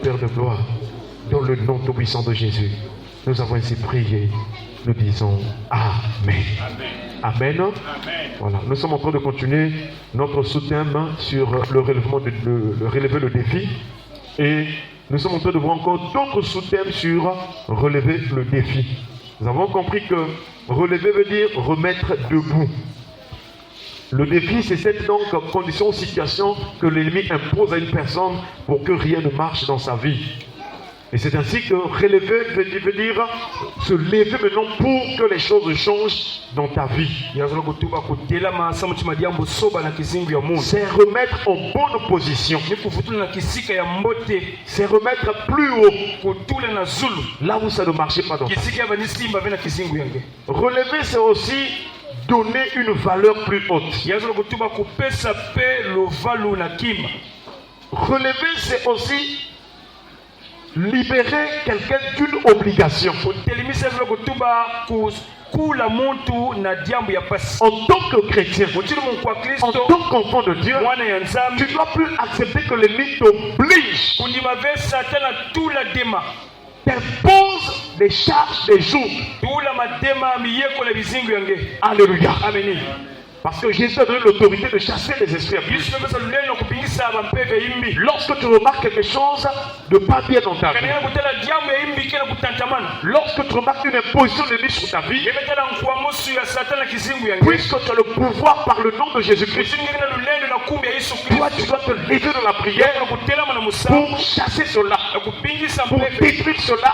Père de gloire, dans le nom tout puissant de Jésus, nous avons ainsi prié. Nous disons Amen. Amen. Amen. Voilà. Nous sommes en train de continuer notre sous-thème sur le relèvement relever le défi. Et nous sommes en train de voir encore d'autres sous-thèmes sur relever le défi. Nous avons compris que relever veut dire remettre debout. Le défi, c'est cette donc condition ou situation que l'ennemi impose à une personne pour que rien ne marche dans sa vie. Et c'est ainsi que relever veut dire se lever maintenant pour que les choses changent dans ta vie. C'est remettre en bonne position. C'est remettre plus haut là où ça ne marchait pas dans ta vie. Relever, c'est aussi donner une valeur plus haute. Relever, c'est aussi libérer quelqu'un d'une obligation. En tant que chrétien, en tant qu'enfant de Dieu, tu ne dois plus accepter que l'ennemi t'oblige, t'impose des charges des jours. Alléluia. Amen. Parce que Jésus a donné l'autorité de chasser les esprits. Lorsque tu remarques quelque chose de pas bien dans ta vie, lorsque tu remarques une imposition de l'ennemi sur ta vie, puisque tu as le pouvoir par le nom de Jésus-Christ, toi tu dois te lever dans la prière pour chasser cela, pour détruire cela,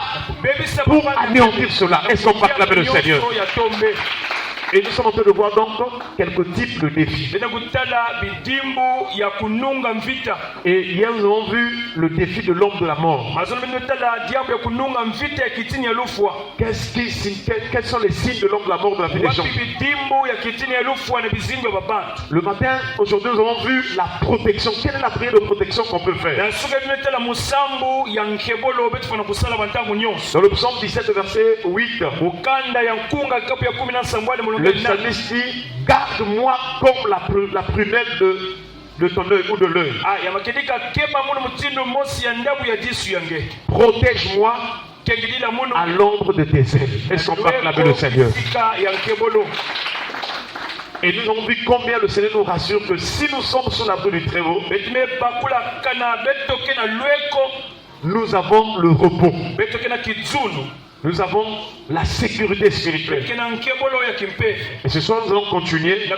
pour anéantir cela. Est-ce qu'on peut acclamer le Seigneur? Et nous sommes en train de voir donc quelques types de défis. Et hier nous avons vu le défi de l'homme de la mort. Quels sont les signes de l'homme de la mort de la vie des gens? Le matin, aujourd'hui nous avons vu la protection. Quelle est la prière de protection qu'on peut faire? Dans le psaume 17 verset 8, le psalmiste dit, garde-moi comme la prunelle de ton œil ou de l'œil. Protège-moi à l'ombre de tes ailes. Est-ce qu'on peut acclamer le Seigneur? Et nous avons vu combien le Seigneur nous rassure que si nous sommes sous l'abri du Très-Haut, nous avons le repos. Nous avons la sécurité spirituelle. Et ce soir, nous allons continuer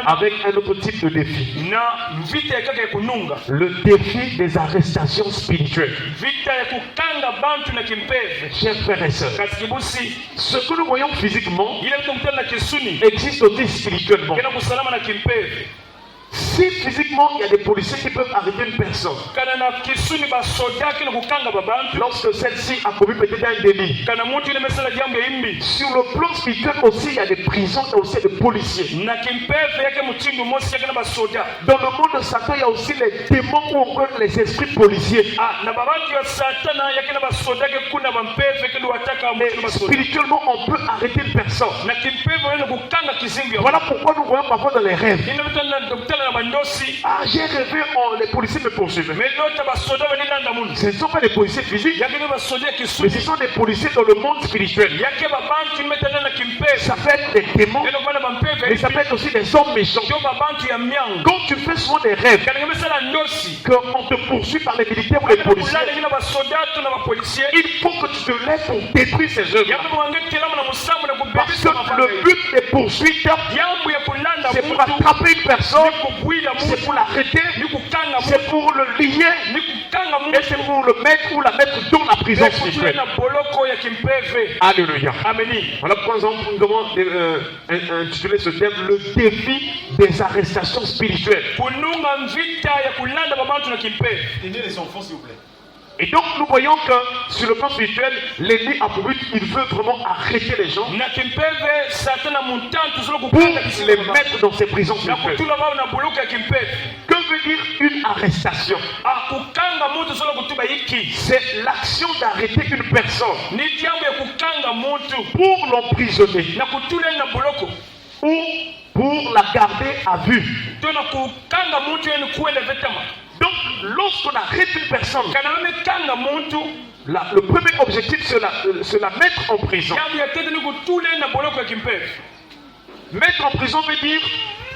avec un autre type de défi. Le défi des arrestations spirituelles. Chers frères et sœurs, ce que nous voyons physiquement existe aussi spirituellement. Si physiquement il y a des policiers qui peuvent arrêter une personne, lorsque celle-ci a commis peut-être un délit, sur le plan spirituel aussi il y a des prisons et aussi des policiers. Dans le monde de Satan il y a aussi les démons ou encore les esprits policiers. Et spirituellement on peut arrêter une personne. Voilà pourquoi nous voyons parfois dans les rêves. Ah, j'ai rêvé, les policiers me poursuivent. Ce ne sont pas des policiers physiques, mais ce sont des policiers dans le monde spirituel. Ça peut être des démons, mais ça peut être aussi des hommes méchants. Quand tu fais souvent des rêves, qu'on te poursuit par les militaires ou les policiers, il faut que tu te lèves pour détruire ces œuvres. Parce que le but des poursuites, c'est pour attraper une personne, c'est pour l'arrêter, c'est pour le lier, et c'est pour le mettre ou la mettre dans la prison spirituelle. Alléluia. Voilà pourquoi nous avons intitulé ce thème le défi des arrestations spirituelles. Tenez les enfants s'il vous plaît. Et donc nous voyons que sur le plan spirituel, l'ennemi a pour but, il veut vraiment arrêter les gens pour les mettre dans ces prisons spirituelles. Que veut dire une arrestation? C'est l'action d'arrêter une personne pour l'emprisonner ou pour la garder à vue. Donc, lorsqu'on arrête une personne, kana bamekanga muntu le premier objectif, c'est la mettre en prison. yangu yatete ni kutula na boloko ya kimpepe. Mettre en prison veut dire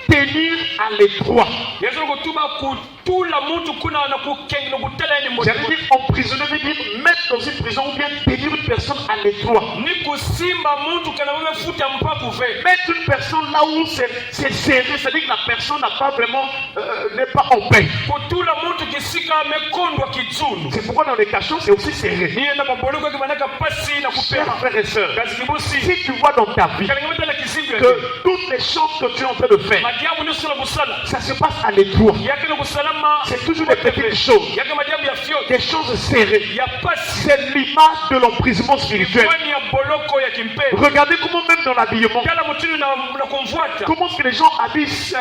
tenir à l'étroit. Yesu kutuba kutula muntu kuna na kukenga na kutela ni moto. J'allais dire emprisonner veut dire mettre dans une prison ou bien tenir une personne à l'étroit. Ni kusimba muntu kana bamefuta mpaka uve. Mettre une personne là où c'est serré, c'est-à-dire que la personne n'a pas vraiment, n'est pas en paix. Kutula muntu kisika amekondwa kizunu. C'est pourquoi dans les cachons c'est aussi serré. Ni na maboloko kimanaka pasi na Chers kupera. frères et sœurs, Kazi kibusi. si tu vois dans ta vie Kana ngata na kisimbi ya. que toutes les choses que tu es en train de faire, Madiamu ni sura busala. ça se passe à l'étroit. Yake na kusalama. C'est toujours des petites choses, Yake madiamu ya fio. des choses serrées. Ya pasi. C'est l'image de l'emprisonnement spirituel. Kwani ya boloko ya kimpepe. Regardez comment même dans l'habillement, Kala mutunu na kumfuata. comment est-ce que les gens habillent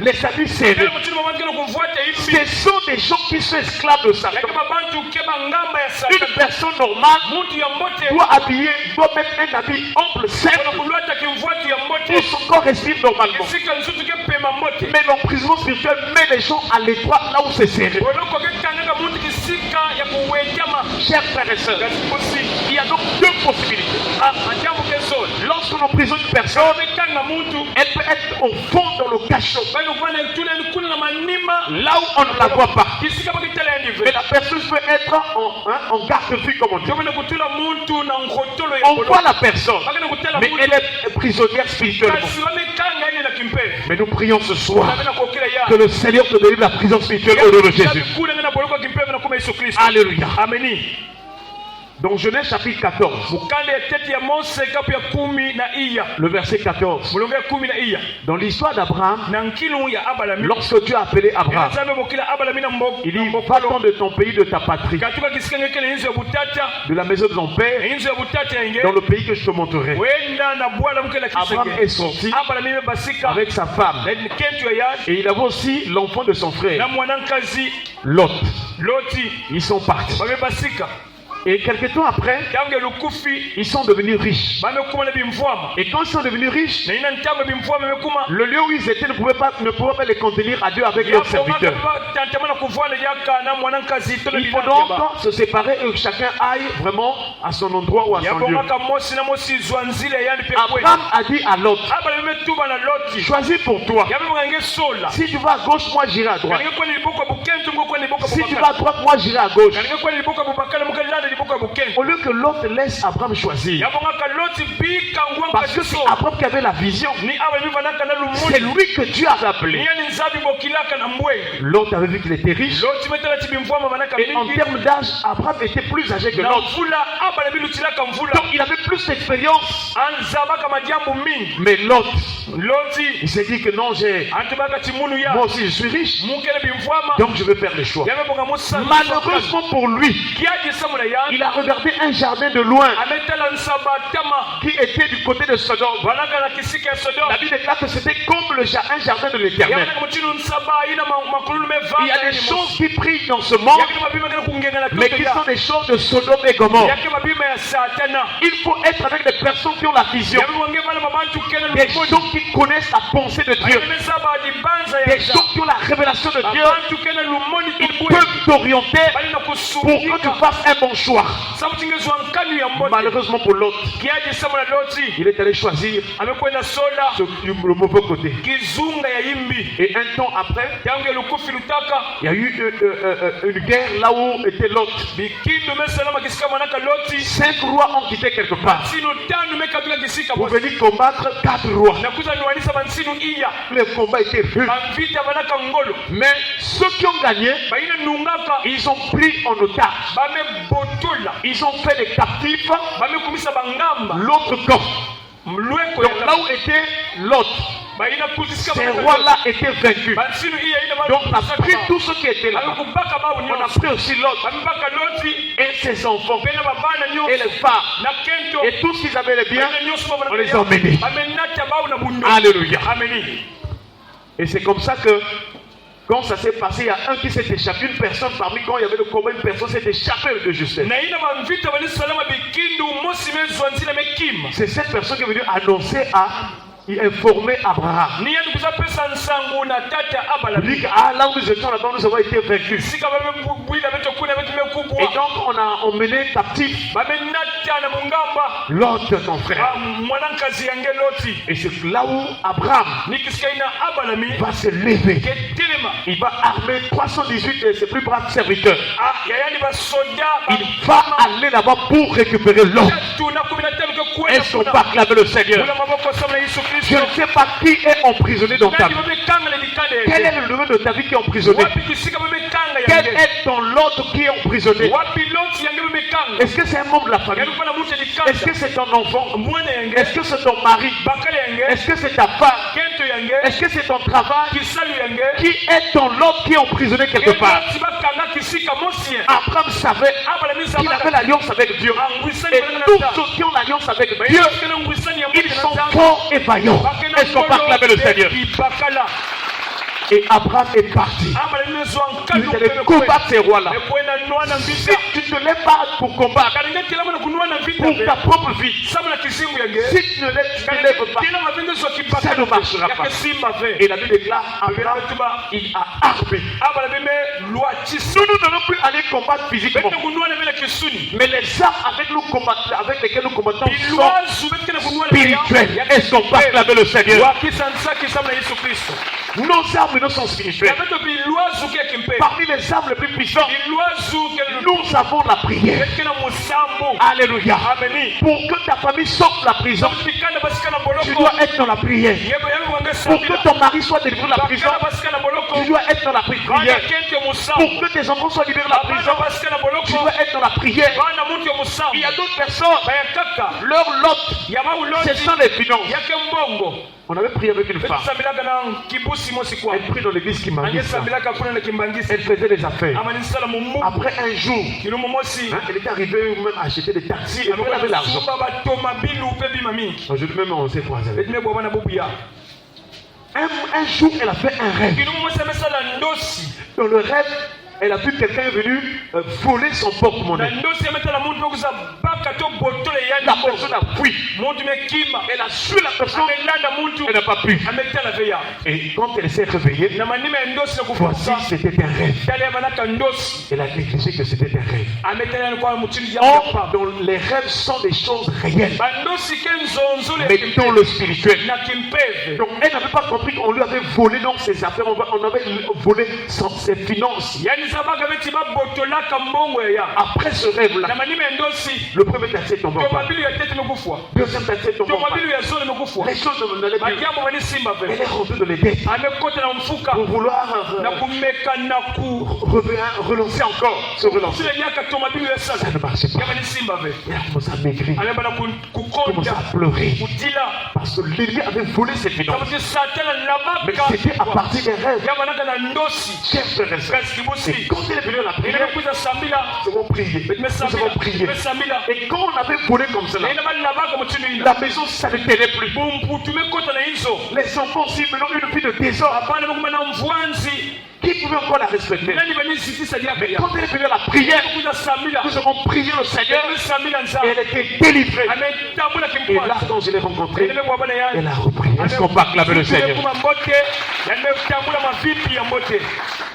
les habits serrés. Kala mutunu mama kana kumfuata hivi. Ce sont des gens qui sont esclaves de Satan. Yake mabantu keba ngamba ya Une Satan. personne normale Muntu ya mbote. doit mettre un habit ample, simple, Kulwata kimfuata ya pour mbote. son corps respire normalement. Sika nsutu kepema mbote. Mais l'emprisonnement spirituel met les gens à l'étroit là où c'est serré. Boloko ketanga muntu kisika ya kuwejama. Chers frères et sœurs, Kasi il y a donc deux possibilités. madiamu keso. Lorsqu'on emprisonne une personne, Betanga muntu. elle peut être au fond dans le cachot, Bano kwana tuna kuna na manima. là où on ne la voit pas. Kisika bakitala ya nive. Mais la personne peut être en garde-vue, comme on dit. Kama kutula muntu na ngotolo ya On boloko. voit la personne, Bakana kutala mais muntu. elle est prisonnière spirituellement. Kasi bamekanga ine na kimpepe. Mais nous prions ce soir Sabina kokela ya. que le Seigneur te délivre de la prison spirituelle au nom de Jésus. Kule na boloko kimpepe na kuma Yesu Kristo. Alléluia. Ameni. Donc Genèse chapitre 14, Mukande ya tete ya Mose kapu ya 10 na iya. le verset 14. Mulongo ya 10 na iya. Dans l'histoire d'Abraham, Na nkilu ya Abalami. lorsque Dieu a appelé Abraham, Nzambe bokila Abalami na mbok. il dit, va-t'en de ton pays, de ta patrie, Katuka kisika ngekele nzo ya butata. de la maison de ton père, Nzo ya butata yenge. dans le pays que je te montrerai. Wenda na bwala mukela Abraham kisenge. est sorti Abalami basika. avec sa femme, Na kentu ya yad. et il avait aussi l'enfant de son Na frère, mwana nkazi. Lot. Loti. Ils sont partis. Bame basika. Et quelques temps après, Tange lukufi. ils sont devenus riches. Bame kuma na bimvwama. Et quand ils sont devenus riches, Na ina ntango bimvwama mekuma. le lieu où ils étaient ne pouvait pas les contenir à Dieu avec leurs serviteurs. Il faut donc se séparer et que chacun aille vraiment à son endroit ou à son lieu. Abraham a dit à Lot, choisis pour toi. Si tu vas à gauche, moi j'irai à droite. Si tu vas à droite, moi j'irai à gauche. Au lieu que Lot laisse Abraham choisir. Parce que c'est Abraham qui avait la vision. C'est lui que Dieu a appelé. Lot avait vu qu'il était riche. Et en termes d'âge, Abraham était plus âgé que Lot. Donc il avait plus d'expérience. Mais Lot, il s'est dit que non, moi aussi je suis riche. Donc je vais faire le choix. Malheureusement pour lui, il a regardé un jardin de loin qui était du côté de Sodome. La Bible déclare que c'était comme un jardin de l'Éternel. Il y a des choses qui brillent dans ce monde, mais qui sont des choses de Sodome et Gomorrhe. Il faut être avec des personnes qui ont la vision, des gens qui connaissent la pensée de Dieu, des gens qui ont la révélation de Dieu. Ils peuvent t'orienter pour que tu fasses un bon choix. Malheureusement pour l'autre, il est allé choisir le mauvais côté. Et un temps après, il y a eu une guerre là où était Lot. 5 rois ont quitté quelque part pour venir combattre 4 rois. Le combat était rude. Mais ceux qui ont gagné, ils ont pris en otage. Ils ont fait des captifs l'autre camp. Donc là où était l'autre, ces rois-là étaient vaincus. Donc on a pris tous ceux qui étaient là. On a pris aussi l'autre et ses enfants et les femmes et tout ce qu'ils avaient les biens, on les a emmenés. Alléluia. Et c'est comme ça que quand ça s'est passé, il y a un qui s'est échappé, une personne parmi quand il y avait le combat, une personne s'est échappée de justesse. C'est cette personne qui est venue annoncer informer Abraham. Ni yani kuzapesa nsangu na tata Il Abraham. dit que là où nous étions là-bas, nous avons été vaincus. Sika bamebwila betokuna Et betumekubwa. donc on a emmené captif Bamenata na mungamba. Lot, ton frère. Mwanankazi yange Loti. Et c'est là où Abraham Nikisikaina Abraham va se lever. ketelema. Il va armer 318 de ses plus braves serviteurs. Yayani basoda. Il va aller là-bas pour récupérer Lot. Est-ce qu'on va acclamer le Seigneur? Je ne sais pas qui est emprisonné dans ta vie. Quel est le domaine de ta vie qui est emprisonné? Quel est ton Lot qui est emprisonné? Est-ce que c'est un membre de la famille? Est-ce que c'est ton enfant? Est-ce que c'est ton mari? Est-ce que c'est ta femme? Est-ce que c'est ton travail? Qui est ton Lot qui est emprisonné quelque part? Abraham savait qu'il avait l'alliance avec Dieu. Et tous ceux qui ont l'alliance avec Dieu, ils sont forts et vaillants. Est-ce qu'on va acclamer le Seigneur? Et Abraham est parti. Il est allé combattre ces rois-là. Si tu te lèves pas pour combattre pour ta propre vie, si tu ne te lèves pas, ça ne marchera pas. Et la Bible déclare, Abraham, il a armé. Nous n'allons plus aller combattre physiquement. Mais les armes avec lesquelles nous combattons sont spirituelles. Est-ce qu'on va acclamer le Seigneur? Nos armes ne sont spirituelles. Parmi les armes les plus puissantes, nous avons la prière. Alléluia. Pour que ta famille sorte de la prison, tu dois être dans la prière. Pour que ton mari soit délivré de la prison, tu dois être dans la prière. Pour que tes enfants soient libérés de la prison, tu dois être dans la prière. Il y a d'autres personnes, leur lot, ce sont les finances. On avait prié avec une femme. Elle prie dans l'église qui m'a dit ça. Elle faisait des affaires. Après un jour, elle était arrivée même à acheter des taxis et elle avait l'argent. Aujourd'hui même on s'est croisés. Un jour, elle a fait un rêve. Dans le rêve, elle a vu quelqu'un venu voler son porte-monnaie. La personne a fui. Elle a su la personne. Elle n'a pas pu. Et quand elle s'est réveillée, voici c'était un rêve. Elle a négligé que c'était un rêve. Or, dans les rêves sont des choses réelles. Mais dans le spirituel. Donc elle n'avait pas compris qu'on lui avait volé dans ses affaires. On avait volé ses finances. Après ce rêve-là, le premier taxi est tombé en bas. Deuxième taxi est tombé en bas. Les choses ne l'allaient plus. Elle est rentrée dans les dettes pour vouloir relancer encore, se relancer. Ça ne marchait pas. Elle a commencé à maigrir. Elle a commencé à pleurer. Parce que l'ennemi avait volé ses finances. Mais c'était à partir des rêves. Chers frères et sœurs, et quand elle est venue à la prière, nous avons prié. Nous avons prié. Et quand on avait volé comme cela, la maison, ça ne tenait plus. Les enfants aussi, maintenant une fille de désordre. Qui pouvait encore la respecter? Mais quand elle est venue à la prière, nous avons prié le Seigneur et elle était délivrée. Et là, quand je l'ai rencontrée, elle a repris. Est-ce qu'on peut acclamer le Seigneur?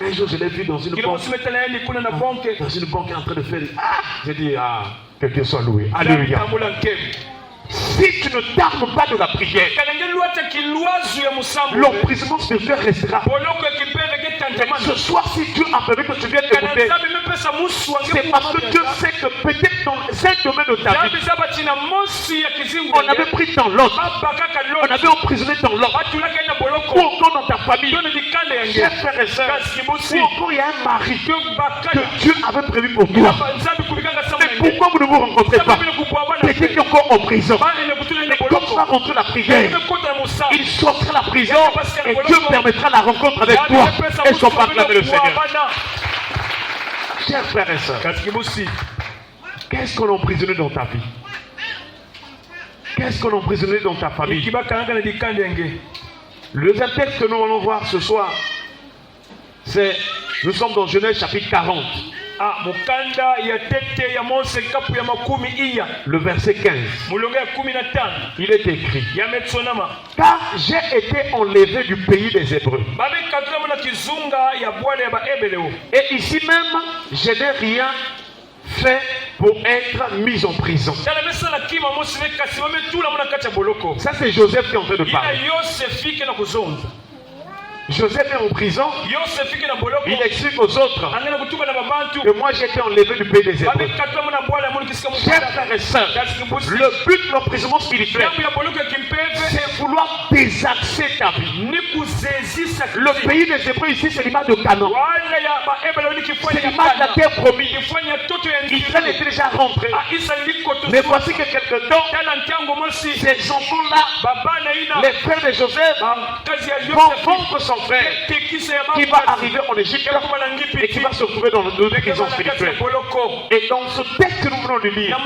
Un jour, je l'ai vu dans une banque. Dans une banque, en train de faire. J'ai dit, que Dieu soit loué. Alléluia. Si tu ne t'armes pas de la prière, l'emprisonnement spirituel restera. Ce soir, si Dieu a permis que tu viennes écouter, c'est parce que Dieu sait que peut-être dans un domaine de ta vie, on avait pris ton lot, on avait emprisonné ton lot, ou encore dans ta famille, chers frères et sœurs, ou encore il y a un mari que Dieu avait prévu pour toi. Mais pourquoi vous ne vous rencontrez pas? Peut-être qu'il est encore en prison. Mais comme tu vas rentrer la prière, il sortira la prison et Dieu permettra la rencontre avec toi. Est-ce qu'on peut acclamer le Seigneur? Chers frères et sœurs, qu'est-ce qu'on a emprisonné dans ta vie? Qu'est-ce qu'on a emprisonné dans ta famille? Le deuxième texte que nous allons voir ce soir, c'est, nous sommes dans Genèse chapitre 40. mukanda ya tete ya mose kapu ya makumi iya. Le verset 15. Mulonga ya 15. Il est écrit. Ya metsonama. Car j'ai été enlevé du pays des Hébreux. Babe katula mona kizunga ya bwale ya ba ebeleo. Et ici même, je n'ai rien fait pour être mis en prison. Ça c'est Joseph qui est en train de parler. Joseph est en prison. Il explique aux autres que moi j'étais enlevé du pays des Hébreux. Chers frères et sœurs, le but de l'emprisonnement spirituel, c'est vouloir désaxer ta vie. Le pays des Hébreux ici, c'est l'image de Canaan. C'est l'image de la terre promise. Israël était déjà rentré. Mais voici que quelque temps, ces enfants-là, les frères de Joseph, vont vendre son frère qui va arriver en Égypte et qui va se retrouver dans le prison spirituelle. Et dans ce texte que nous venons de lire,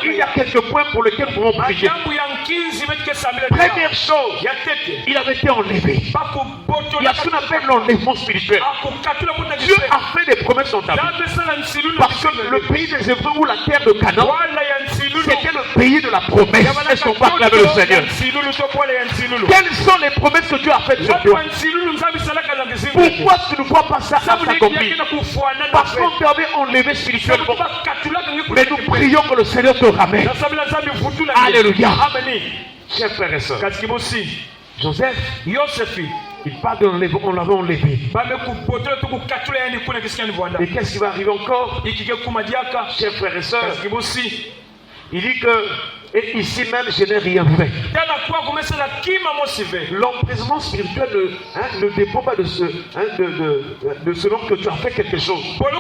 il y a quelques points pour lesquels nous pouvons prier. Première chose, il avait été enlevé. Il y a ce qu'on appelle l'enlèvement spirituel. Dieu a fait des promesses dans ta vie. Parce que le pays des Hébreux ou la terre de Canaan, c'était le pays de la promesse. Est-ce qu'on peut acclamer le Seigneur? Quelles sont les promesses que Dieu a faites sur toi? Pourquoi tu ne vois pas ça s'accomplir? Parce qu'on t'avait enlevé spirituellement. Mais nous prions que le Seigneur te ramène. Alléluia. Chers frères et sœurs, Joseph, il parle de l'enlever, on l'avait enlevé. Et qu'est-ce qui va arriver encore? Chers frères et sœurs, il dit que, et ici même, je n'ai rien fait. L'emprisonnement spirituel ne dépend pas de selon que tu as fait quelque chose. Quand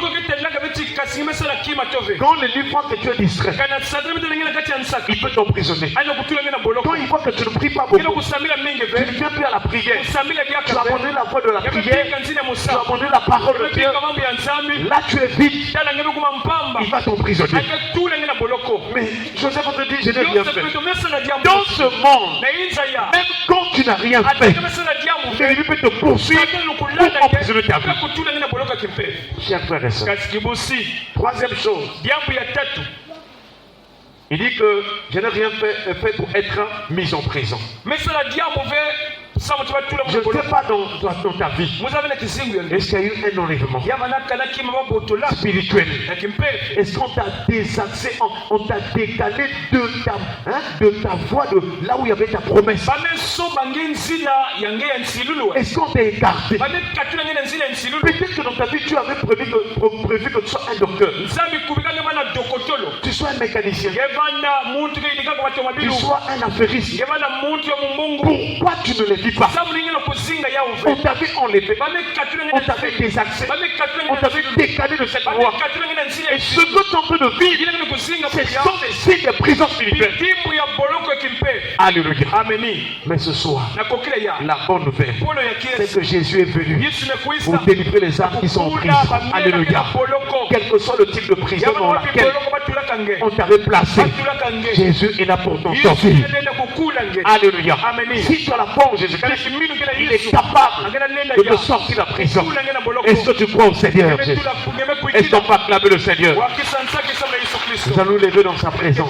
le livre voit que tu es distrait, il peut t'emprisonner. Quand il voit que tu ne pries pas beaucoup, tu ne viens plus à la prière, tu as abandonné la voie de la prière, tu as abandonné la parole de Dieu, là tu es vide, il va t'emprisonner. Mais Joseph te dit, je n'ai rien fait. Dans ce monde, même quand tu n'as rien fait, l'ennemi peut te poursuivre pour emprisonner ta vie. Chers frères et sœurs, troisième chose, il dit que je n'ai rien fait pour être mis en prison. Je ne sais pas dans ta vie. Est-ce qu'il y a eu un enlèvement spirituel? Est-ce qu'on t'a désaxé, on t'a décalé de ta voie, de là où il y avait ta promesse? Est-ce qu'on t'a écarté? Peut-être que dans ta vie, tu avais prévu que tu sois un docteur. Tu sois un mécanicien. Tu sois un affairiste. Pourquoi tu ne le dis pas? On t'avait enlevé, on t'avait désaxé, on t'avait décalé de cette voie. Et ce que tu es en train de vivre, ce sont des signes de prison spirituelle. Alléluia. Mais ce soir, la bonne nouvelle, c'est que Jésus est venu pour délivrer les âmes qui sont en prison. Alléluia. Quel que soit le type de prison dans laquelle on t'avait placé, Jésus est là pour t'en sortir. Alléluia. Si tu as la foi en Jésus-Christ, il est capable de te sortir de la prison. Est-ce que tu crois au Seigneur Jésus? Est-ce qu'on peut acclamer le Seigneur? Nous allons nous lever dans sa présence.